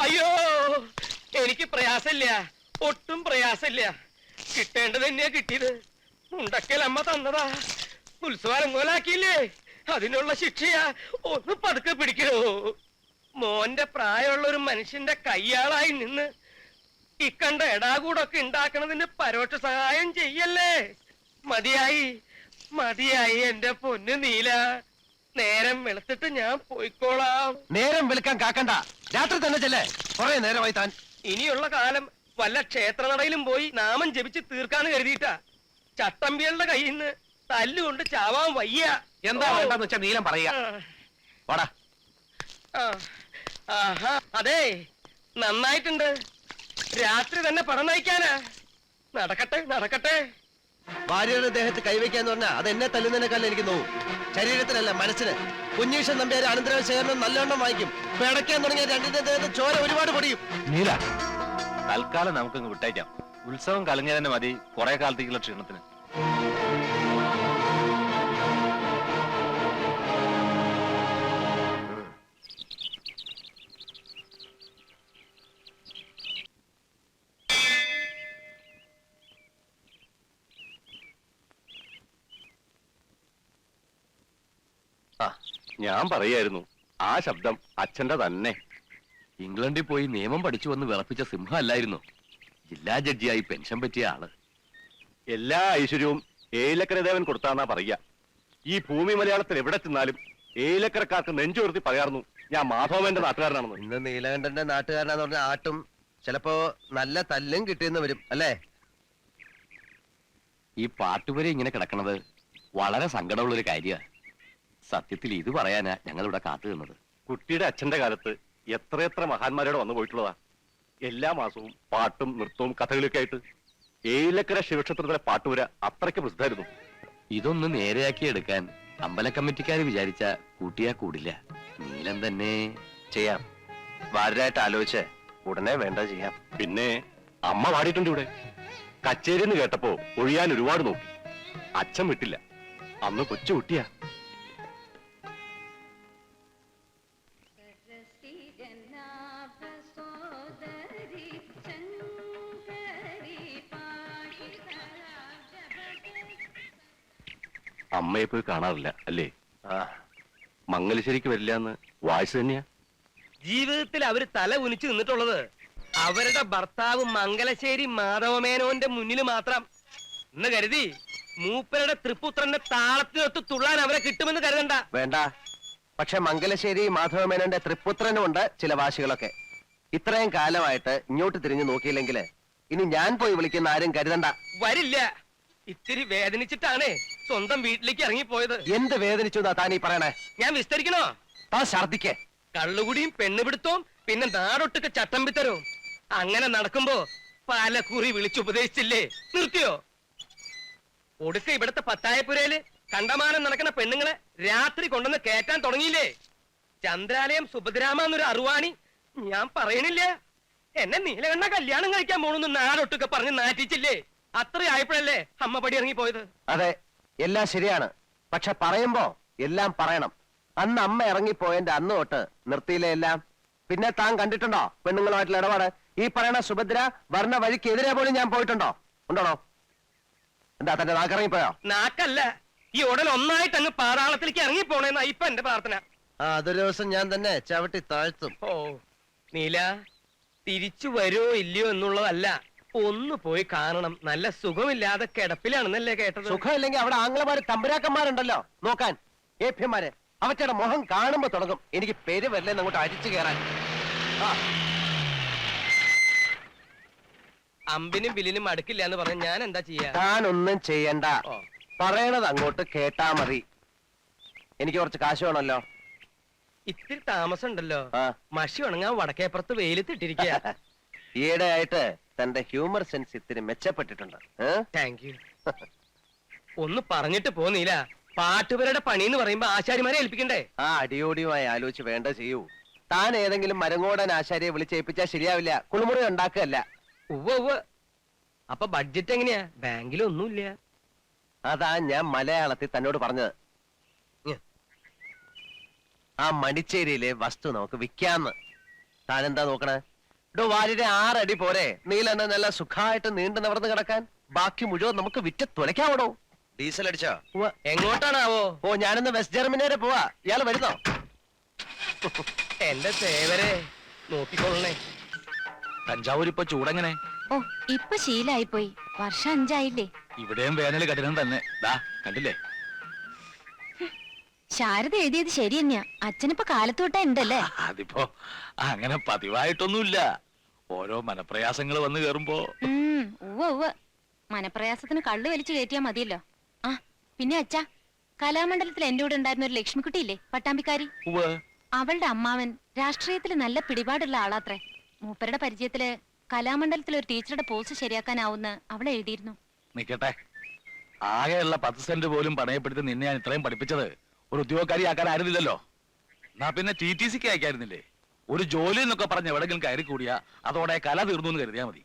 അയ്യോ, എനിക്ക് പ്രയാസമില്ല, ഒട്ടും പ്രയാസമില്ല. കിട്ടേണ്ടത് തന്നെയാ കിട്ടിയത്. മുണ്ടക്കൽ അമ്മ തന്നതാ. ഉത്സവം കോലാക്കിയില്ലേ, അതിനുള്ള ശിക്ഷയാ. ഒന്ന് പതുക്കെ പിടിക്കണോ. മോന്റെ പ്രായമുള്ള ഒരു മനുഷ്യന്റെ കയ്യാളായി നിന്ന് ഇക്കണ്ട എടാകൂടൊക്കെ ഉണ്ടാക്കണതിന് പരോക്ഷ സഹായം ചെയ്യല്ലേ. മതിയായി മതിയായി എന്റെ പൊന്ന് നീല. നേരം വെളുത്തിട്ട് ഞാൻ പോയിക്കോളാം. നേരം വെളുക്കാൻ കാക്കണ്ട, രാത്രി തന്നെ ചെല്ലേ. കുറെ നേരമായി താൻ. ഇനിയുള്ള കാലം വല്ല ക്ഷേത്രനടയിലും പോയി നാമം ജപിച്ച് തീർക്കാന്ന് കരുതിയിട്ടാ. ചട്ടമ്പികളുടെ കയ്യിൽ നിന്ന് തല്ലുകൊണ്ട് ചാവാൻ വയ്യ. എന്താ വേണ്ടെന്ന് വെച്ചാ നീലം പറയാ. അതെ, നന്നായിട്ടുണ്ട്. രാത്രി തന്നെ പണം നയിക്കാനാ. നടക്കട്ടെ നടക്കട്ടെ. ഭാര്യയുടെ ദേഹത്ത് കൈവയ്ക്കാന്ന് പറഞ്ഞാൽ അത് എന്നെ തല്ലുന്നതിനേക്കാളും എനിക്ക് നോവും. ശരീരത്തിനല്ല, മനസ്സിന്. കുഞ്ഞീഷൻ നമ്പ്യാർ അനന്തര ശേഖരണം നല്ലോണം വായിക്കും. പിടയ്ക്കാൻ തുടങ്ങിയ രണ്ടിന്റെ ദേഹത്ത് ചോര ഒരുപാട് പൊടിയും. നീല, തൽക്കാലം നമുക്കങ്ങ് വിട്ടേക്കാം. ഉത്സവം കലങ്ങിയ തന്നെ മതി കുറെ കാലത്തേക്കുള്ള ക്ഷീണത്തിന്. ഞാൻ പറയായിരുന്നു, ആ ശബ്ദം അച്ഛന്റെ തന്നെ. ഇംഗ്ലണ്ടിൽ പോയി നിയമം പഠിച്ചു വന്ന് വിറപ്പിച്ച സിംഹം അല്ലായിരുന്നു, ജില്ലാ ജഡ്ജിയായി പെൻഷൻ പറ്റിയ ആള്. എല്ലാ ഐശ്വര്യവും ഏലക്കരദേവൻ കൊടുത്താന്നാ പറയാ. ഈ ഭൂമി മലയാളത്തിൽ എവിടെ ചെന്നാലും ഏലക്കരക്കാർക്ക് നെഞ്ചുയർത്തി പറയാറുന്നു ഞാൻ മാധവന്റെ നാട്ടുകാരനാണെന്ന്. ഇന്ന് നീലകണ്ഠന്റെ നാട്ടുകാരനാന്ന് പറഞ്ഞ ആട്ടും ചിലപ്പോ നല്ല തല്ലും കിട്ടിയെന്ന് വരും അല്ലേ? ഈ പാട്ടുവരെ ഇങ്ങനെ കിടക്കണത് വളരെ സങ്കടമുള്ളൊരു കാര്യമാണ്. സത്യത്തിൽ ഇത് പറയാനാ ഞങ്ങളിവിടെ കാത്തു നിന്നത്. കുട്ടിയുടെ അച്ഛന്റെ കാലത്ത് എത്രയെത്ര മഹാന്മാരോട് വന്നു പോയിട്ടുള്ളതാ. എല്ലാ മാസവും പാട്ടും നൃത്തവും കഥകളിയൊക്കെ ആയിട്ട്. ഏലക്കര ശിവക്ഷേത്രത്തിലെ പാട്ടുപുര അത്രയ്ക്ക് പ്രസിദ്ധമായിരുന്നു. ഇതൊന്ന് നേരെയാക്കി എടുക്കാൻ അമ്പല കമ്മിറ്റിക്കാര് വിചാരിച്ച കൂട്ടിയാ കൂടില്ല. നീലം തന്നെ ചെയ്യാം. വാരായിട്ട് ആലോചിച്ച് ഉടനെ വേണ്ട ചെയ്യാം. പിന്നെ അമ്മ പാടിയിട്ടുണ്ട് ഇവിടെ. കച്ചേരിന്ന് കേട്ടപ്പോ ഒഴിയാൻ ഒരുപാട് നോക്കി. അച്ഛൻ വിട്ടില്ല. അന്ന് കൊച്ചു കുട്ടിയാ. അമ്മയെ പോയി കാണാറില്ല അല്ലേ? മംഗലശ്ശേരിക്ക് വരില്ല എന്ന് വായിച്ചു തന്നെയാ. ജീവിതത്തിൽ അവര് തല ഉനിച്ചു നിന്നിട്ടുള്ളത് അവരുടെ ഭർത്താവ് മംഗലശ്ശേരി മാധവമേനോന്റെ മുന്നിൽ മാത്രം എന്ന് കരുതി മൂപ്പരുടെ തൃപ്പുത്രന്റെ താളത്തിനൊത്ത് തുള്ളാൻ അവരെ കിട്ടുമെന്ന് കരുതണ്ട. വേണ്ട. പക്ഷെ മംഗലശ്ശേരി മാധവമേനോന്റെ തൃപ്പുത്രനും ഉണ്ട് ചില വാശികളൊക്കെ. ഇത്രയും കാലമായിട്ട് ഇങ്ങോട്ട് തിരിഞ്ഞു നോക്കിയില്ലെങ്കിൽ ഇനി ഞാൻ പോയി വിളിക്കുന്ന ആരും കരുതണ്ട. വരില്ല. ഇത്തിരി വേദനിച്ചിട്ടാണ് സ്വന്തം വീട്ടിലേക്ക് ഇറങ്ങിപ്പോയത്. എന്ത് വേദനിച്ചു താൻ ഈ പറയണേ? ഞാൻ വിസ്തരിക്കണോ? താൻ ഛർദിക്കേ. കള്ളുകുടിയും പെണ്ണുപിടുത്തവും പിന്നെ നാടൊട്ടുക്ക് ചട്ടമ്പിത്തരവും അങ്ങനെ നടക്കുമ്പോ പല കുറി വിളിച്ചുപദേശിച്ചില്ലേ? നിർത്തിയോ? ഒടുക്ക ഇവിടത്തെ പത്തായപ്പുരയില് കണ്ടമാനം നടക്കുന്ന പെണ്ണുങ്ങളെ രാത്രി കൊണ്ടുവന്ന് കേറ്റാൻ തുടങ്ങിയില്ലേ? ചന്ദ്രാലയം സുഭദ്രാമ എന്നൊരു അറുവാണി ഞാൻ പറയണില്ല. എന്നെ നീലകണ്ണ കല്യാണം കഴിക്കാൻ പോണെന്ന് നാടൊട്ടുക്കെ പറഞ്ഞ് നാറ്റിച്ചില്ലേ? അത്രയായപ്പോഴല്ലേ അമ്മ പടി ഇറങ്ങിപ്പോയത്. അതെ, എല്ലാം ശരിയാണ്. പക്ഷെ പറയുമ്പോ എല്ലാം പറയണം. അന്ന് അമ്മ ഇറങ്ങിപ്പോയതിന്റെ അന്ന് തൊട്ട് നിർത്തിയില്ലേ എല്ലാം. പിന്നെ താൻ കണ്ടിട്ടുണ്ടോ പെണ്ണുങ്ങളുമായിട്ടുള്ള ഇടപാട്? ഈ പറയണ സുഭദ്ര വർണ്ണ വഴിക്കെതിരെ പോലും ഞാൻ പോയിട്ടുണ്ടോ? ഉണ്ടോണോ? എന്താ തന്റെ നാക്കിറങ്ങിപ്പോയോ? നാക്കല്ല, ഈ ഉടൻ ഒന്നായിട്ട് അങ്ങ് പാതാളത്തിലേക്ക് ഇറങ്ങിപ്പോണേന്നാ ഇപ്പൊ എന്റെ പ്രാർത്ഥന. അതൊരു ദിവസം ഞാൻ തന്നെ ചവിട്ടി താഴ്ത്തും. ഓ നീല, തിരിച്ചു വരുമോ ഇല്ലയോ എന്നുള്ളതല്ല, ഒന്ന് പോയി കാണണം. നല്ല സുഖമില്ലാതെ കിടപ്പിലാണെന്നല്ലേ കേട്ടത്? സുഖമില്ലെങ്കിൽ അവിടെ ആംഗ്ലമാര് തമ്പുരാക്കന്മാരുണ്ടല്ലോ നോക്കാൻ, ഏഭ്യന്മാര്. അവറ്റയുടെ മുഖം കാണുമ്പോ തുടങ്ങും എനിക്ക് പേര് വരില്ലെന്ന് അങ്ങോട്ട് അരിച്ചു കയറാൻ. അമ്പിനും ബില്ലിനും അടുക്കില്ല എന്ന് പറഞ്ഞ ഞാൻ എന്താ ചെയ്യാ? താനൊന്നും ചെയ്യണ്ട. പറയണത് അങ്ങോട്ട് കേട്ടാ മതി. എനിക്ക് കുറച്ച് കാശ് വേണമല്ലോ. ഇത്തിരി താമസം ഉണ്ടല്ലോ. മഷി ഉണങ്ങാൻ വടക്കേപ്പുറത്ത് വെയിലത്തിട്ടിരിക്കുക. ഈയിടെ ആയിട്ട് തന്റെ ഹ്യൂമർ സെൻസ് ഇത്തിരി മെച്ചപ്പെട്ടിട്ടുണ്ട്. Thank you. ഒന്ന് പറഞ്ഞിട്ട് പോന്നില്ല. പാട്ടുപേരുടെ പണി എന്ന് പറയുമ്പോ ആശാരിമാരെ ഏൽപ്പിക്കണ്ടേ? അടിയോടിയുമായി ആലോചിച്ച് വേണ്ട ചെയ്യൂ. താൻ ഏതെങ്കിലും മരങ്ങോടൻ ആശാരിയെ വിളിച്ചേൽപ്പിച്ചാൽ ശരിയാവില്ല. കുളിമുറി ഉണ്ടാക്കുകയല്ല. ഉവ്വ്. അപ്പൊ ബഡ്ജറ്റ് എങ്ങനെയാ? ബാങ്കിലൊന്നുമില്ല. അതാ ഞാൻ മലയാളത്തിൽ തന്നോട് പറഞ്ഞത്. ആ മടിച്ചേരിയിലെ വസ്തു നമുക്ക് വിൽക്കാന്ന്. താൻ എന്താ നോക്കണേ? വാലിയുടെ 6 അടി പോരെ നീലെന്നെ നല്ല സുഖമായിട്ട് നീണ്ടു നിവർന്ന് കിടക്കാൻ? ബാക്കി മുഴുവൻ നമുക്ക് വിറ്റ് തുലയ്ക്കാവണോ? ഡീസൽ അടിച്ചോ? എങ്ങോട്ടാണാവോ? ഓ, ഞാനിന്ന് വെസ്റ്റ് ജർമ്മനി വരെ പോവാ. ഇയാൾ വരുന്നോ? എന്റെ സേവരെ നോക്കിക്കൊള്ളണേ. തഞ്ചാവൂർ ഇപ്പൊ ചൂടെങ്ങനെ? ഓ ഇപ്പൊ ശീലായിപ്പോയി. വർഷം 5 ആയില്ലേ. ഇവിടെയും വേനൽ കഠിനം തന്നെ. ദാ കണ്ടില്ലേ? ശാരദ എഴുതിയത് ശരി തന്നെയാ. അച്ഛനിപ്പോ കാലത്ത് തൊട്ടേ ഉണ്ടല്ലേ? അതിപ്പോ അങ്ങനെ പതിവായിട്ടൊന്നുമില്ല. ഓരോ മനപ്രയാസങ്ങൾ വന്നു കേറുമ്പോ. ഉവ്വ് മനപ്രയാസത്തിന് കള്ളു വലിച്ചു കയറ്റിയാ മതിയല്ലോ. ആ പിന്നെ അച്ഛാ, കലാമണ്ഡലത്തിൽ എന്റെ കൂടെ ഉണ്ടായിരുന്ന ഒരു ലക്ഷ്മിക്കുട്ടി ഇല്ലേ, പട്ടാമ്പിക്കാരി. അവളുടെ അമ്മാവൻ രാഷ്ട്രീയത്തിൽ നല്ല പിടിപാടുള്ള ആളാത്രേ. മൂപ്പരുടെ പരിചയത്തില് കലാമണ്ഡലത്തിൽ ഒരു ടീച്ചറുടെ പോസ്റ്റ് ശരിയാക്കാനാവുന്ന അവൾ എഴുതിയിരുന്നു. നിക്കട്ടെ, ആകെയുള്ള 10 സെന്റ് പോലും പണയപ്പെടുത്തി നിന്നെ ഞാൻ ഇത്രയും പഠിപ്പിച്ചത് ഒരു ഉദ്യോഗക്കാരിയാക്കാനായിരുന്നില്ലല്ലോ. എന്നാ പിന്നെ TTCക്ക് അയക്കായിരുന്നില്ലേ? ഒരു ജോലി എന്നൊക്കെ പറഞ്ഞ് എവിടെങ്കിലും കയറി കൂടിയാ അതോടെ കല തീർന്നു എന്ന് കരുതിയാ മതി.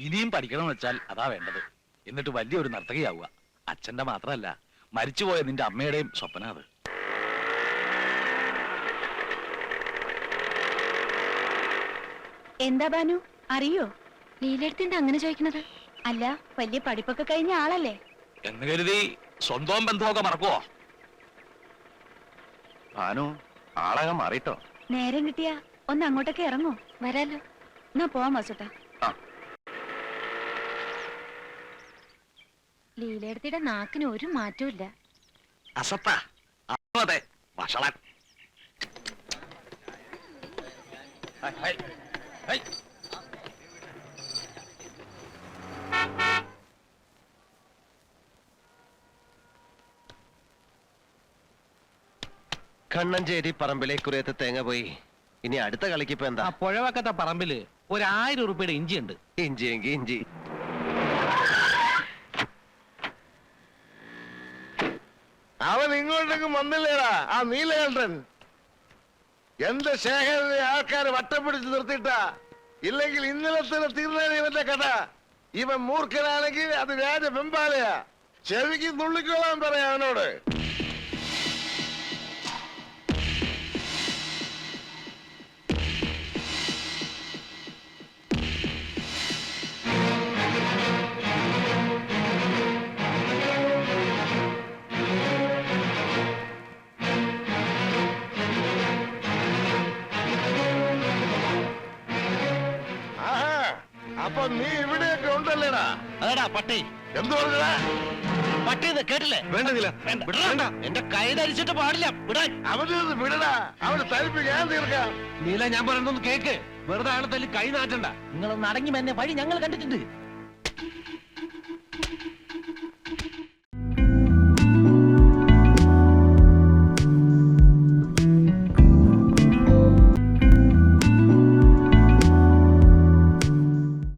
ഇനിയും പഠിക്കണമെന്ന് വെച്ചാൽ അതാ വേണ്ടത്. എന്നിട്ട് വലിയൊരു നർത്തകിയാവുക. അച്ഛന്റെ മാത്രമല്ല, മരിച്ചുപോയ നിന്റെ അമ്മയുടെയും സ്വപ്ന അത്. എന്താ ബാനു, അറിയോ ലീലെടുത്തിന്റെ അങ്ങനെ ചോദിക്കണത്? അല്ല, വലിയ പഠിപ്പൊക്കെ കഴിഞ്ഞ ആളല്ലേ എന്ന് കരുതി സ്വന്തം ബന്ധമൊക്കെ മറക്കുവോ? ഭാനു ആളകം മാറിട്ടോ. നേരം കിട്ടിയാ ഒന്ന് അങ്ങോട്ടൊക്കെ ഇറങ്ങോ? വരാലോ. എന്നാ പോവാം വാസുട്ടാ. ആ. ലീലയെടുത്തിയുടെ നാക്കിന് ഒരു മാറ്റവും ഇല്ല. അസത്ത അതെ വഷളൻ. കണ്ണഞ്ചേരി പറമ്പിലേക്ക് കുറേത്തെ തേങ്ങ പോയി. ഇനി അടുത്ത കളിക്ക് ഇപ്പൊ എന്താ? പുഴവക്കത്തെ പറമ്പില് 1000 രൂപയുടെ ഇഞ്ചി ഉണ്ട്. ഇഞ്ചി എങ്കി ഇഞ്ചി. അവൻ ഇങ്ങോട്ടേക്ക് വന്നില്ലേടാ ആ നീലകണ്ഠൻ. എന്റെ ശേഖരനെ ആൾക്കാർ വട്ടം പിടിച്ച് നിർത്തിയിട്ടാ. ഇല്ലെങ്കിൽ ഇന്നലെ തന്നെ തീർന്നേനെ ഇവന്റെ കഥ. ഇവൻ മൂർഖനാണെങ്കിൽ അത് വ്യാജ വെമ്പാലയാ. ചെവിക്ക് നുള്ളിക്കോളാൻ പറയാ അവനോട്. അപ്പൊ നീ ഇവിടെയൊക്കെ ഉണ്ടല്ലേടാ? അതെടാ പട്ടി. എന്തു പറഞ്ഞടാ? പട്ടിന്ന് കേട്ടില്ലേ? വേണ്ടതില്ല. എന്റെ കൈ ധരിച്ചിട്ട് പാടില്ല. വിടാൻ. അവന് വിടടാ. അവന് തരിപ്പ് ഞാൻ തീർക്കാം. നീല, ഞാൻ പറയുന്നൊന്ന് കേക്ക്. വെറുതെ ആളെ തല്ലി കൈ നാട്ടണ്ട. നിങ്ങളൊന്ന് അടങ്ങി എന്നെ വഴി ഞങ്ങൾ കണ്ടിട്ടുണ്ട്.